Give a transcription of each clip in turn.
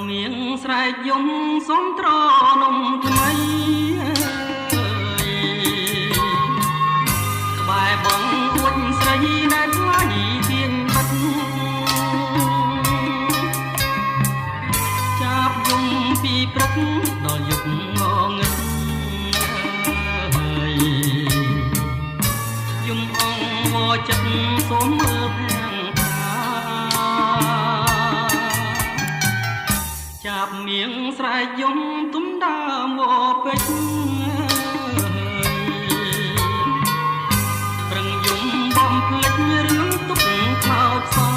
មៀងស្រែកយំសុំត្រនំថ្មីក្បែរបងអួចស្រីដែលថ្លៃទៀងបាត់ចាប់យំពីព្រឹកដល់យប់ងងឹតយំអងវចិត្តសូមមើលភាំងចាប់មៀងស្រែកយំទុំដើមវពេជ្រប្រឹងយំបំភ្លេចរឿងទុកខោចសា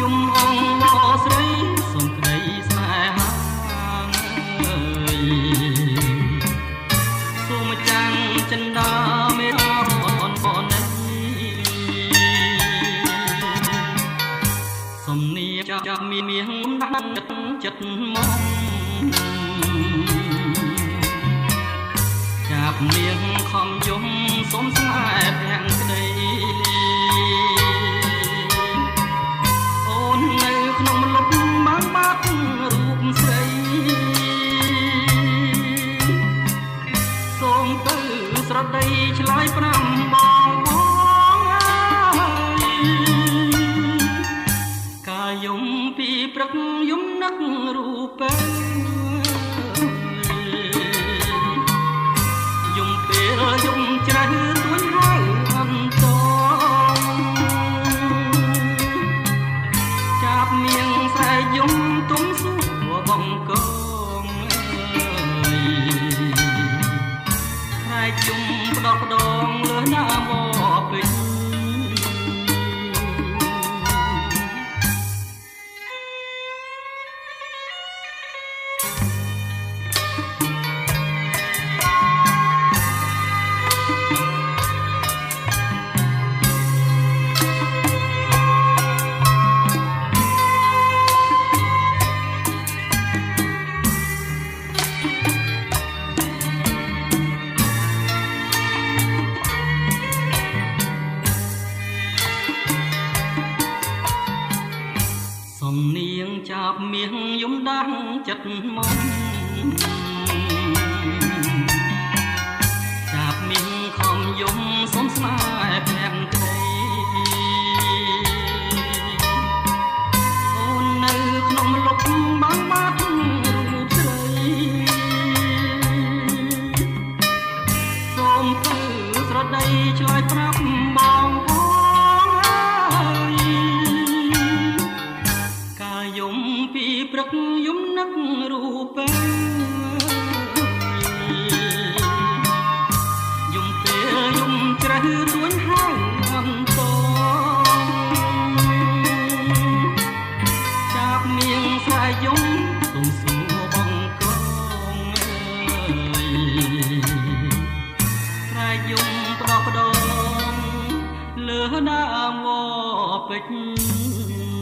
យំអងវស្រីសូមក្តីស្នេហាសូមចាំងចិន្តាមេតាបននេះសំនៀងចាប់មៀងដាក់ចិត្តមកចាប់មៀងខំយំសូមស្នេហ៍ភាំងក្តីអូននៅក្នុងលុបបានបាត់រូបស្រីសូមទៅស្រដីឆ្លើយប្រាំបងយំពីព្រឹកយំនឹករូបយំពេលយំជ្រៅទួញហៅអន្តចាប់មៀងស្រែកយំទុំសួរបងកងស្រែកយំផ្ដោផ្ដងលើណាមកពេញសំនៀងចាប់មៀងយំដាស់ចិត្តមកចាប់មៀងខំយំសុំស្នេហ៍ភាំងក្តីអូននៅក្នុងលុបបានបាត់រូបស្រីសូមទៅស្រដីឆ្លើយប្រាប់បងយំពីព្រឹកយំនឹករូបយំពេលយំជ្រៅរួញហៅអន្តចាប់មៀងស្រែកយំទុំសួរបងកងស្រែកយំប្រដងលើដើមវពេជ្រ